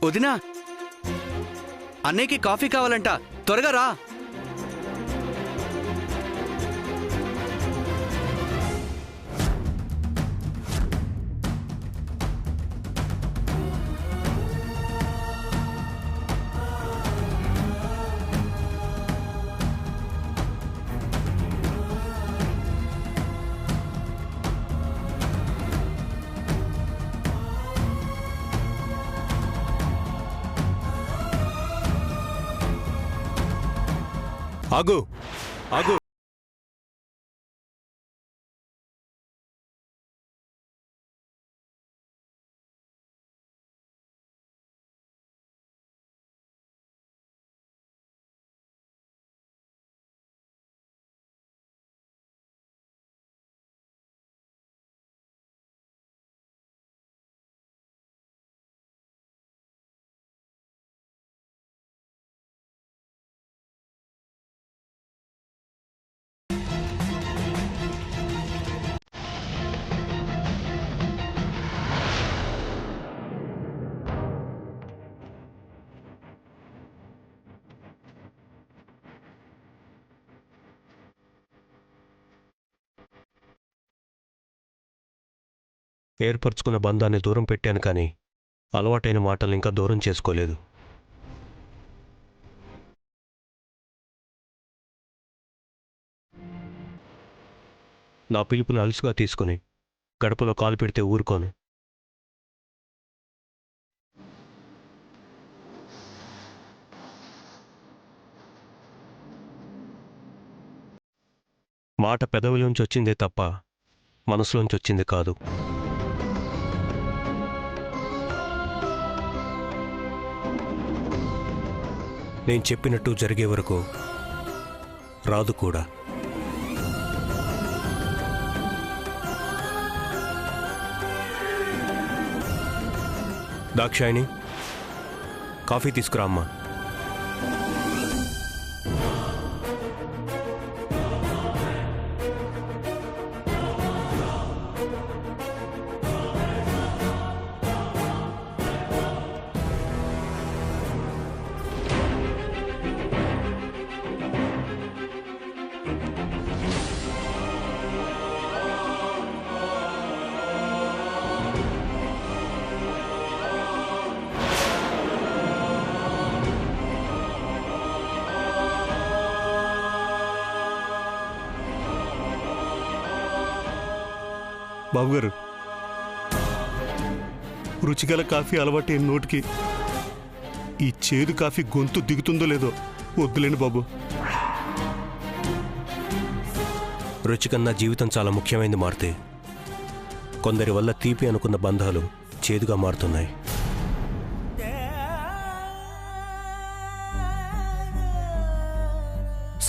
వదినా, అన్నయ్యకి కాఫీ కావాలంట, త్వరగా రా. ఆగు ఆగు. ఏర్పరచుకున్న బంధాన్ని దూరం పెట్టాను, కానీ అలవాటైన మాటలు ఇంకా దూరం చేసుకోలేదు. నా పిలుపుని అలుసుగా తీసుకుని గడపలో కాలు పెడితే ఊరుకోను. మాట పెదవులోంచి వచ్చిందే తప్ప మనసులోంచి వచ్చింది కాదు. నేను చెప్పినట్టు జరిగే వరకు రాదు కూడా. దాక్షాయిని, కాఫీ తీసుకురా అమ్మా. బాబుగారు, రుచిగల కాఫీ అలవాటు నోటికి ఈ చేదు కాఫీ గొంతు దిగుతుందో లేదో వద్దులేండి బాబు. రుచి కన్నా జీవితం చాలా ముఖ్యమైనది మారుతే కొందరి వల్ల తీపి అనుకున్న బంధాలు చేదుగా మారుతున్నాయి.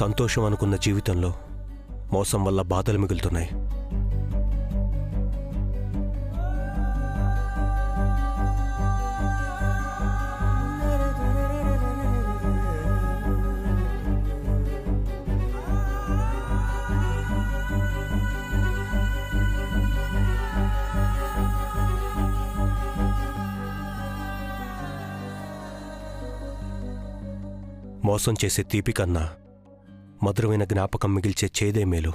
సంతోషం అనుకున్న జీవితంలో మోసం వల్ల బాధలు మిగులుతున్నాయి. మోసం చేసే తీపి కన్నా మధురమైన జ్ఞాపకం మిగిల్చే చేదే మేలు.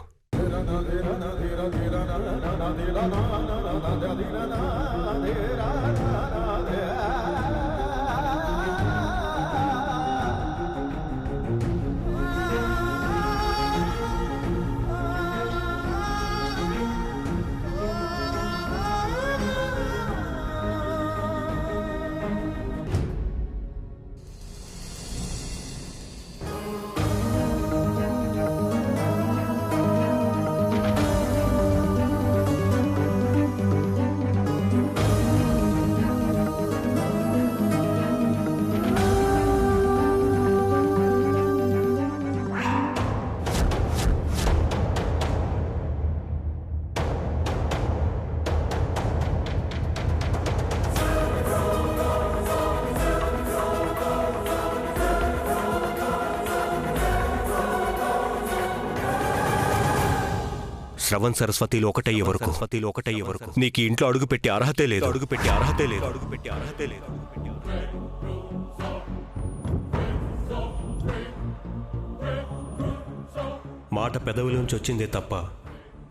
శ్రవణ్ సరస్వతిలో ఒకటయ్యే వరకు నీకు ఇంట్లో అడుగుపెట్టే అర్హతే లేదు. మాట పెదవులోంచి వచ్చిందే తప్ప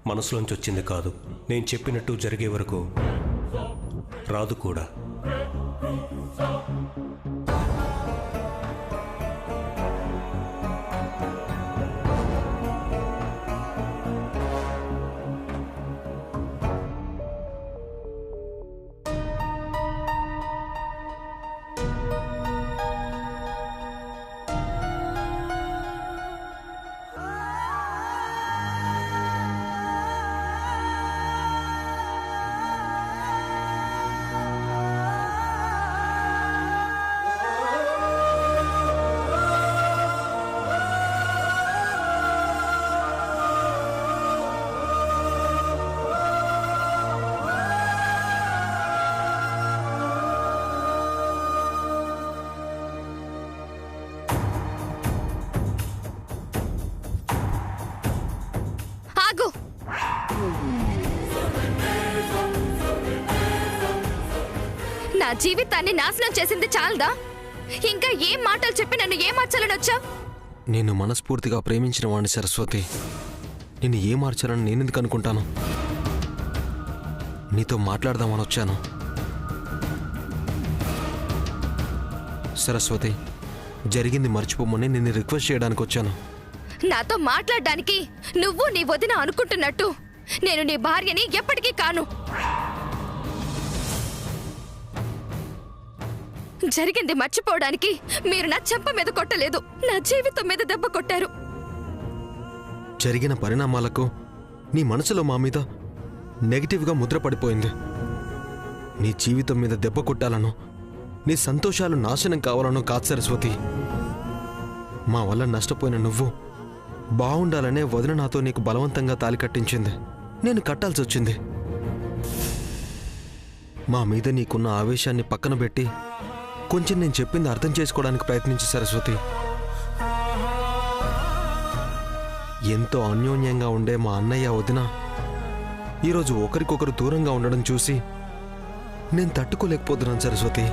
మనసులోంచి వచ్చింది కాదు. నేను చెప్పినట్టు జరిగే వరకు రాదు కూడా. నా జీవితాన్ని నాశనం చేసింది చాలదా? ఇంకా ఏం మాటలు చెప్పి నన్ను ఏమార్చాలని వచ్చా? నేను మనస్ఫూర్తిగా ప్రేమించిన వాడిని సరస్వతి. నిన్ను ఏ మార్చాలని నేనెందుకు అనుకుంటాను? నీతో మాట్లాడదామని వచ్చాను సరస్వతి. జరిగింది మర్చిపోమని నిన్ను రిక్వెస్ట్ చేయడానికి వచ్చాను. నాతో మాట్లాడడానికి నువ్వు నీ వదిన అనుకుంటున్నట్టు నేను నీ భార్యని ఎప్పటికీ కాను. జరిగింది మర్చిపోవడానికి మీరు నా చెంప మీద కొట్టలేదు, నా జీవితం మీద దెబ్బ కొట్టారు. జరిగిన పరిణామాలకు నీ మనసులో మా మీద నెగిటివ్గా ముద్ర పడిపోయింది. నీ జీవితం మీద దెబ్బ కొట్టాలను, నీ సంతోషాలు నాశనం కావాలనో కాదు సరస్వతి. మా వల్ల నష్టపోయిన నువ్వు బాగుండాలనే వదిన నాతో నీకు బలవంతంగా తాలి కట్టించింది. నేను కట్టాల్సి వచ్చింది. మా మీద నీకున్న ఆవేశాన్ని పక్కన పెట్టి కొంచెం నేను చెప్పింది అర్థం చేసుకోవడానికి ప్రయత్నించు సరస్వతి. ఎంతో అన్యోన్యంగా ఉండే మా అన్నయ్య వదిన ఈరోజు ఒకరికొకరు దూరంగా ఉండడం చూసి నేను తట్టుకోలేకపోతున్నాను సరస్వతి.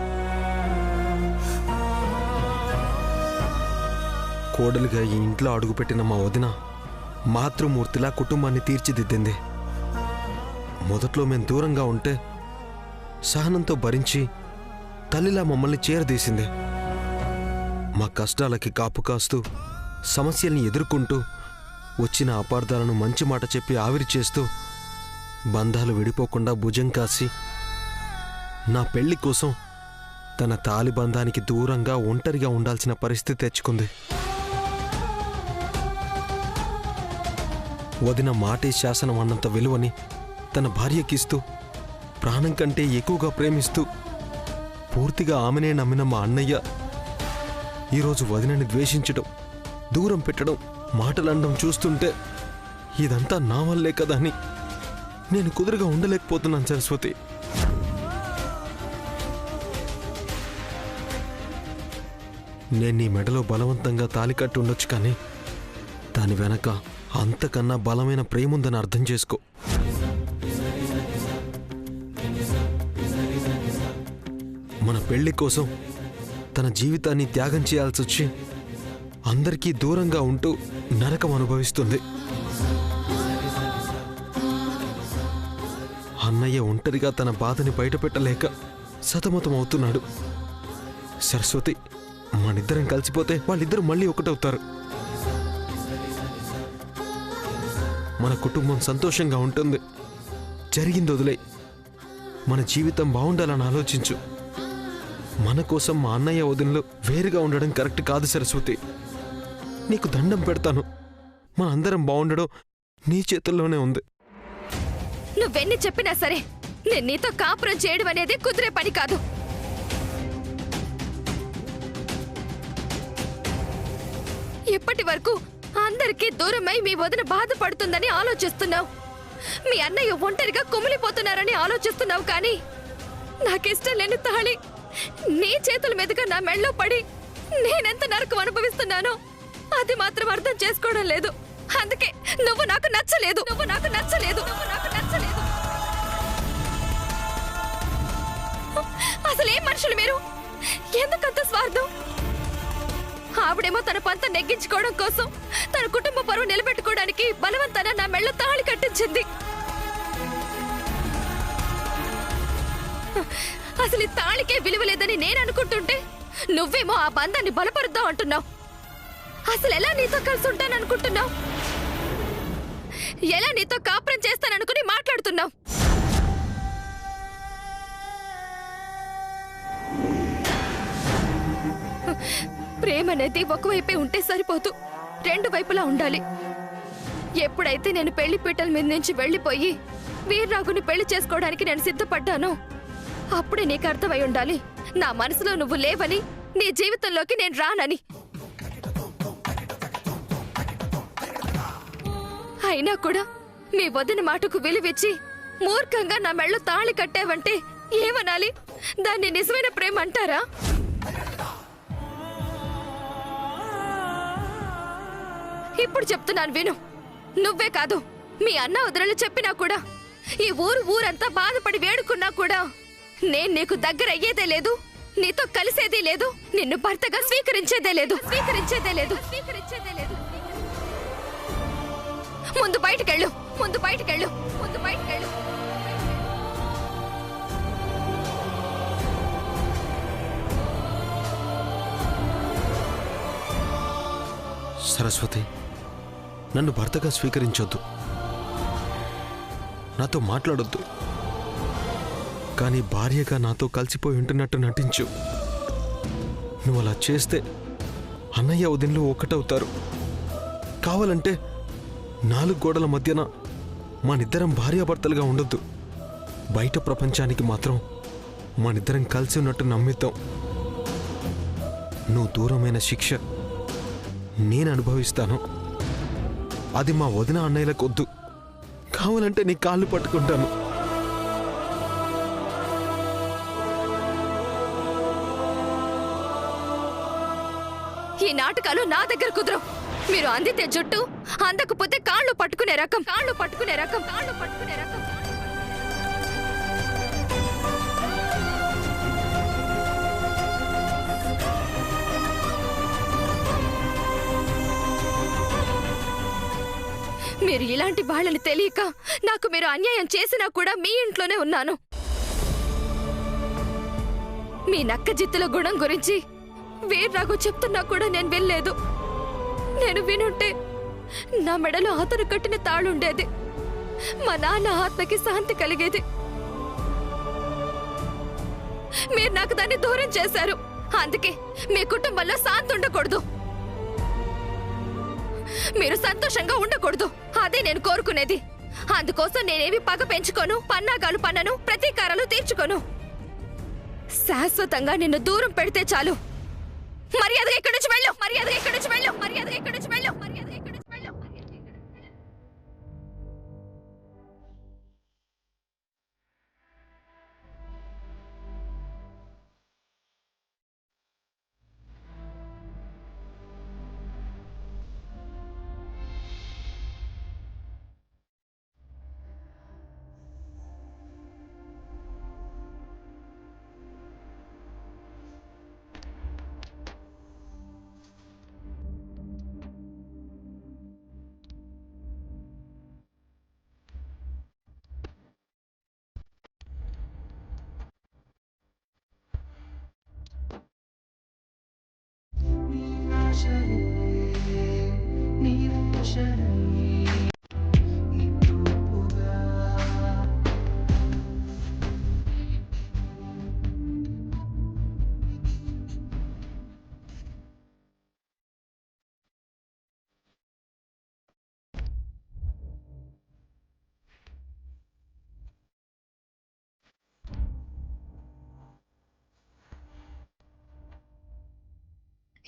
కోడలిగా ఈ ఇంట్లో అడుగుపెట్టిన మా వదిన మాతృమూర్తిలా కుటుంబాన్ని తీర్చిదిద్దింది. మొదట్లో మేము దూరంగా ఉంటే సహనంతో భరించి తల్లిలా మమ్మల్ని చేరదీసింది. మా కష్టాలకి కాపు కాస్తూ సమస్యల్ని ఎదుర్కొంటూ వచ్చిన అపార్థాలను మంచి మాట చెప్పి ఆవిరి చేస్తూ బంధాలు విడిపోకుండా భుజం కాసి నా పెళ్లి కోసం తన తాలి బంధానికి దూరంగా ఒంటరిగా ఉండాల్సిన పరిస్థితి తెచ్చుకుంది. వదిన మాటే శాసనం అన్నంత విలువని తన భార్యకిస్తూ ప్రాణం కంటే ఎక్కువగా ప్రేమిస్తూ పూర్తిగా ఆమెనే నమ్మిన మా అన్నయ్య ఈరోజు వదినని ద్వేషించడం, దూరం పెట్టడం, మాటలనడం చూస్తుంటే ఇదంతా నా వల్లే కదా అని నేను కుదురుగా ఉండలేకపోతున్నాను సరస్వతి. నేను నీ మెడలో బలవంతంగా తాలి కట్టి ఉండొచ్చు, కానీ దాని వెనక అంతకన్నా బలమైన ప్రేముందని అర్థం చేసుకో. మన పెళ్లి కోసం తన జీవితాన్ని త్యాగం చేయాల్సి వచ్చి అందరికీ దూరంగా ఉంటూ నరకం అనుభవిస్తుంది. అన్నయ్య ఒంటరిగా తన బాధని బయటపెట్టలేక సతమతమవుతున్నాడు. సరస్వతి, మనిద్దరం కలిసిపోతే వాళ్ళిద్దరూ మళ్ళీ ఒకటవుతారు. మన కుటుంబం సంతోషంగా ఉంటుంది. జరిగింది వదిలే, మన జీవితం బాగుండాలని ఆలోచించు. మన కోసం మా అన్నయ్య వదినలు వేరుగా ఉండడం కరెక్ట్ కాదు సరస్వతి. నీకు దండం పెడతాను. మన అందరం బాగుండడం నీ చేతుల్లోనే ఉంది. నువ్వెన్ని చెప్పినా సరే నేను నీతో కాపురం చేయడం అనేది కుదిరే పని కాదు. ఇప్పటి వరకు అందరికీ దూరమై మీ వదిన బాధపడుతుందని ఆలోచిస్తున్నావు. మీ అన్నయ్య ఒంటరిగా కుమిలిపోతున్నారని ఆలోచిస్తున్నావు. కానీ నాకిష్టం లేని తాళి నీ చేతుల మీదుగా నా మెళ్ళో పడి నేనెంత నరకం అనుభవిస్తున్నానో అది మాత్రం అర్థం చేసుకోవడం లేదు. అందుకే నువ్వు నాకు నచ్చలేదు. అసలు ఏం మనుషులు మీరు? ఎందుకంత స్వార్థం? ఆవిడేమో తన పంత నెగ్గించుకోవడం కోసం తన కుటుంబ పరువు నిలబెట్టుకోవడానికి బలవంతాన నా మెళ్ళ తాళి కట్టించింది. అసలు ఈ తాళికే విలువ లేదని నేను అనుకుంటుంటే నువ్వేమో ఆ బంధాన్ని బలపరుద్దాం అంటున్నావు. అసలు ఎలా నీతో కలిసి ఉంటాననుకుంటున్నావు? ఎలా నీతో కాపురం చేస్తాననుకుని మాట్లాడుతున్నావు? ప్రేమ అనేది ఒకవైపే ఉంటే సరిపోతూ రెండు వైపులా ఉండాలి. ఎప్పుడైతే నేను పెళ్లి పీటల మీద నుంచి వెళ్లిపోయి వీర్రాఘుని పెళ్లి చేసుకోవడానికి నేను సిద్ధపడ్డానో అప్పుడే నీకు అర్థమై ఉండాలి నా మనసులో నువ్వు లేవని, నీ జీవితంలోకి నేను రానని. అయినా కూడా మీ వదిన మాటకు విలువిచ్చి మూర్ఖంగా నా మెళ్ళో తాళి కట్టావంటే ఏమనాలి? దాన్ని నిజమైన ప్రేమ అంటారా? ఇప్పుడు చెప్తున్నాను విను. నువ్వే కాదు, మీ అన్న వదినలు చెప్పినా కూడా, ఈ ఊరంతా బాధపడి వేడుకున్నా కూడా నేను నీకు దగ్గర అయ్యేదే లేదు, నీతో కలిసేదే లేదు, నిన్ను భర్తగా స్వీకరించేదే లేదు. ముందు బయటకెళ్ళు. సరస్వతి, నన్ను భర్తగా స్వీకరించొద్దు, నాతో మాట్లాడొద్దు, కానీ భార్యగా నాతో కలిసిపోయి ఉంటున్నట్టు నటించు. నువ్వు అలా చేస్తే అన్నయ్య వదినలు ఒక్కటవుతారు. కావాలంటే 4 గోడల మధ్యన మనిద్దరం భార్యాభర్తలుగా ఉండొద్దు. బయట ప్రపంచానికి మాత్రం మనిద్దరం కలిసి ఉన్నట్టు నమ్మిద్దాం. నువ్వు దూరమైన శిక్ష నేను అనుభవిస్తాను. అది మా వదిన అన్నయ్యలకు వద్దు. కావాలంటే నీ కాళ్ళు పట్టుకుంటాను. ఈ నాటకాలు నా దగ్గర కుదరవు. మీరు అందితే జుట్టు, అందకపోతే కాళ్ళు పట్టుకునే రకం. మీరు ఇలాంటి వాళ్ళని తెలియక నాకు మీరు అన్యాయం చేసినా కూడా మీ ఇంట్లోనే ఉన్నాను. మీ నక్క జిత్తుల గుణం గురించి వీర్రాఘు చెప్తున్నా కూడా నేను వెళ్ళలేదు. నేను వినుంటే నా మెడలో అతను కట్టిన తాళుండేది. మా నాన్న ఆత్మకి శాంతి కలిగేది. మీరు నాకు దాన్ని దూరం చేశారు. అందుకే మీ కుటుంబంలో శాంతి ఉండకూడదు, మీరు సంతోషంగా ఉండకూడదు. అదే నేను కోరుకునేది. అందుకోసం నేనేమి పగ పెంచుకోను, పన్నాగాలు పన్నను, ప్రతీకారాలు తీర్చుకోను. శాశ్వతంగా నిన్ను దూరం పెడితే చాలు. మర్యాదగా ఇక్కడి నుంచి వెళ్ళు.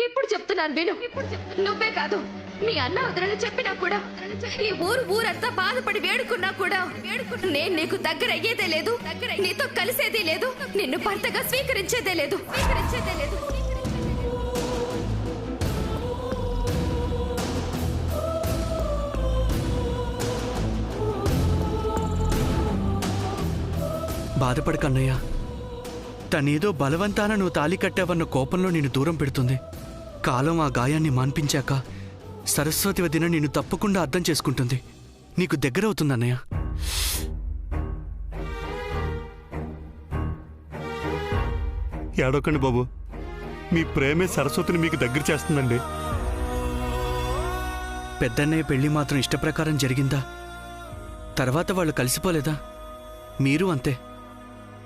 ఇప్పుడు చెప్తున్నాను విను. నువ్వే కాదు, మీ అన్న వదినలు చెప్పినా కూడా, ఈ ఊరంతా బాధపడి వేడుకున్నా కూడా నేను నీకు దగ్గర అయ్యేదే లేదు, నీతో కలిసేదే లేదు, నిన్ను భర్తగా స్వీకరించేదే లేదు. బాధపడకన్నయ్య, తనేదో బలవంతాన నువ్వు తాళి కట్టావన్న కోపంలో నిన్ను దూరం పెడుతుంది. కాలం ఆ గాయాన్ని మాన్పించాక సరస్వతి వదిన నిన్ను తప్పకుండా అర్థం చేసుకుంటుంది. నీకు దగ్గరవుతుంది అన్నయ్య. ఏడవకండి బాబు, మీ ప్రేమే సరస్వతిని మీకు దగ్గర చేస్తుందండి. పెద్దన్నయ్య పెళ్లి మాత్రం ఇష్టప్రకారం జరిగిందా? తర్వాత వాళ్ళు కలిసిపోలేదా? మీరు అంతే.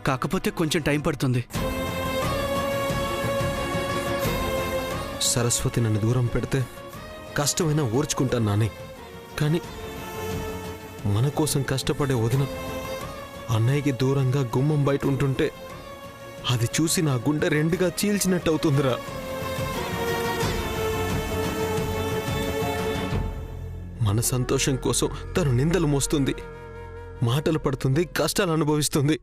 కాకపోతే కొంచెం టైం పడుతుంది. సరస్వతి నన్ను దూరం పెడితే కష్టమైనా ఓర్చుకుంటాను నాని. కానీ మన కోసం కష్టపడే వదిన అన్నయ్యకి దూరంగా గుమ్మం బయట ఉంటుంటే అది చూసి నా గుండె రెండుగా చీల్చినట్టు అవుతుందిరా. మన సంతోషం కోసం తను నిందలు మోస్తుంది, మాటలు పడుతుంది, కష్టాలు అనుభవిస్తుంది.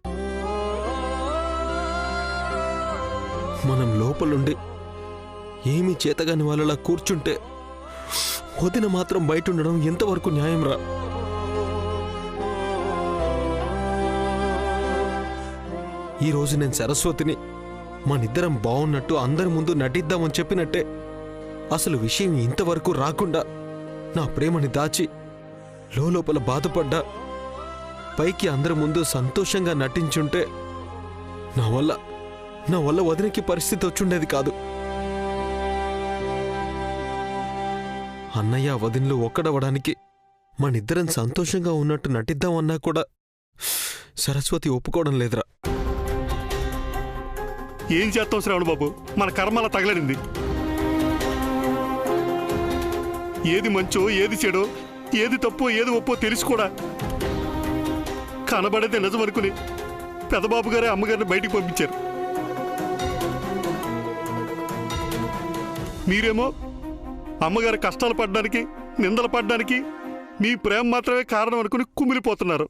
మనం లోపలుండి ఏమీ చేతగాని వాళ్ళలా కూర్చుంటే వదిన మాత్రం బయట ఉండడం ఎంతవరకు న్యాయం రా? ఈరోజు నేను సరస్వతిని మనిద్దరం బాగున్నట్టు అందరి ముందు నటిద్దామని చెప్పినట్టే అసలు విషయం ఇంతవరకు రాకుండా నా ప్రేమని దాచి లోపల బాధపడ్డా పైకి అందరి ముందు సంతోషంగా నటించుంటే నా వల్ల వదినకి పరిస్థితి వచ్చుండేది కాదు. అన్నయ్య వదినలు ఒక్కడవడానికి మనిద్దరం సంతోషంగా ఉన్నట్టు నటిద్దామన్నా కూడా సరస్వతి ఒప్పుకోవడం లేదురా. ఏం చేస్తాం శ్రావణ బాబు, మన కర్మలా తగలడింది. ఏది మంచో ఏది చెడో, ఏది తప్పో ఏది ఒప్పో తెలుసు కూడా కనబడేదే నిజం అనుకుని పెదబాబు గారే అమ్మగారిని బయటికి పంపించారు. మీరేమో అమ్మగారి కష్టాలు పడ్డానికి, నిందలు పడ్డానికి మీ ప్రేమ మాత్రమే కారణం అనుకుని కుమిలిపోతున్నారు.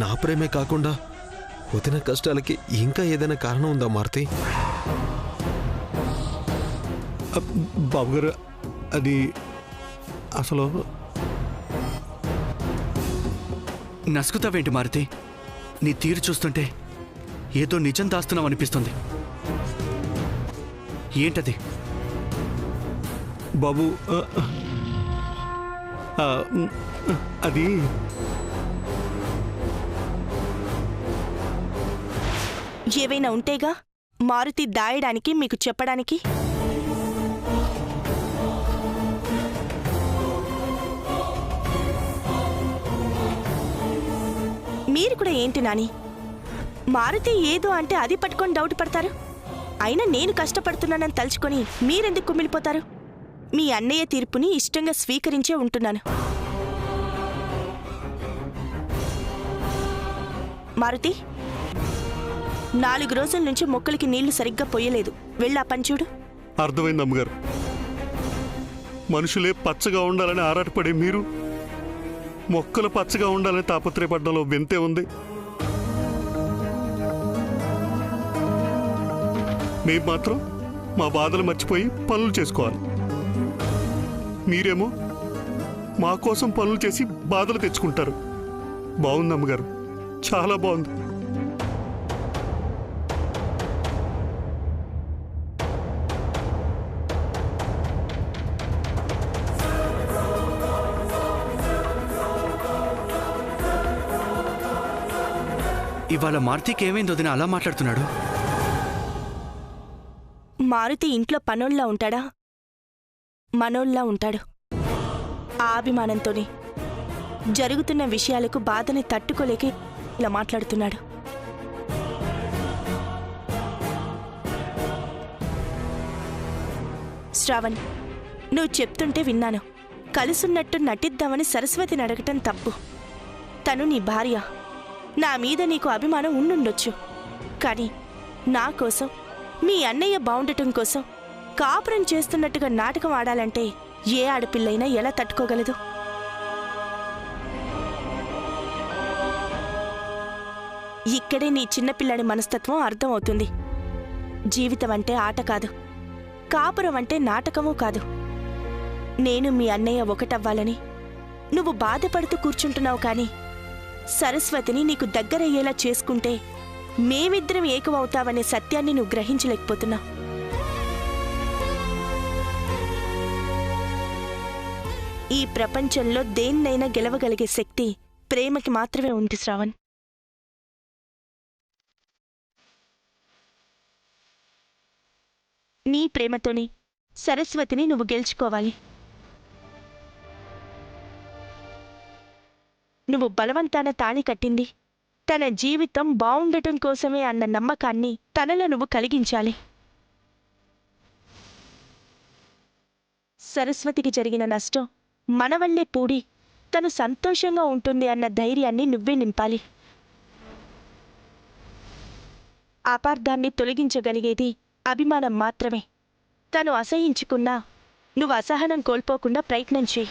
నా ప్రేమే కాకుండా వదిన కష్టాలకి ఇంకా ఏదైనా కారణం ఉందా మారుతి? బాబుగారు, అది అసలు నసుకుతావేంటి మారుతి? నీ తీరు చూస్తుంటే ఏదో నిజం దాస్తున్నావు అనిపిస్తుంది. ఏంటది? బాబు, అది ఏవైనా ఉంటేగా మారుతి దాయడానికి మీకు చెప్పడానికి. మీరు కూడా ఏంటి నాని, మారుతి ఏదో అంటే అది పట్టుకొని డౌట్ పడతారు. అయినా నేను కష్టపడుతున్నానని తలుచుకొని మీరెందుకు కుమిలిపోతారు? మీ అన్నయ్య తీర్పుని ఇష్టంగా స్వీకరించే ఉంటున్నాను. మారుతి, 4 రోజుల నుంచి మొక్కలకి నీళ్లు సరిగ్గా పొయ్యలేదు. వెళ్ళా పంచుడు. అర్థమైంది అమ్మగారు. మనుషులే పచ్చగా ఉండాలని ఆరాటపడే మీరు మొక్కలు పచ్చగా ఉండాలని తాపత్రయపడ్డంలో వింతే ఉంది. మేము మాత్రం మా బాధలు మర్చిపోయి పనులు చేసుకోవాలి. మీరేమో మా కోసం పనులు చేసి బాధలు తెచ్చుకుంటారు. బాగుంది అమ్మగారు, చాలా బాగుంది. ఇవాళ మార్తీకి ఏమైంది వదిన అలా మాట్లాడుతున్నాడు? మారుతి ఇంట్లో పనోళ్ళలా ఉంటాడా, మనోళ్ళలా ఉంటాడు. ఆ అభిమానంతోనే జరుగుతున్న విషయాలకు బాధని తట్టుకోలేక ఇలా మాట్లాడుతున్నాడు. శ్రావణ్, నువ్వు చెప్తుంటే విన్నాను. కలుసున్నట్టు నటిద్దామని సరస్వతిని అడగటం తప్పు. తను నీ భార్య. నా మీద నీకు అభిమానం ఉండుండొచ్చు. కానీ నా కోసం, మీ అన్నయ్య బాగుండటం కోసం కాపురం చేస్తున్నట్టుగా నాటకం ఆడాలంటే ఏ ఆడపిల్లైనా ఎలా తట్టుకోగలదు? ఇక్కడే నీ చిన్నపిల్లాడి మనస్తత్వం అర్థమవుతుంది. జీవితం అంటే ఆట కాదు, కాపురం అంటే నాటకమూ కాదు. నేను మీ అన్నయ్య ఒకటవ్వాలని నువ్వు బాధపడుతూ కూర్చుంటున్నావు కానీ సరస్వతిని నీకు దగ్గరయ్యేలా చేసుకుంటే మేమిద్దరం ఏకమవుతావనే సత్యాన్ని నువ్వు గ్రహించలేకపోతున్నావు. ఈ ప్రపంచంలో దేన్నైనా గెలవగలిగే శక్తి ప్రేమకి మాత్రమే ఉంది శ్రావణ్. నీ ప్రేమతోని సరస్వతిని నువ్వు గెలుచుకోవాలి. నువ్వు బలవంతాన తాళి కట్టింది తన జీవితం బావుండటం కోసమే అన్న నమ్మకాన్ని తనలో నువ్వు కలిగించాలి. సరస్వతికి జరిగిన నష్టం మన వల్లే పూడి తను సంతోషంగా ఉంటుంది అన్న ధైర్యాన్ని నువ్వే నింపాలి. అపార్థాన్ని తొలగించగలిగేది అభిమానం మాత్రమే. తను అసహించుకున్నా నువ్వు అసహనం కోల్పోకుండా ప్రయత్నం చేయి.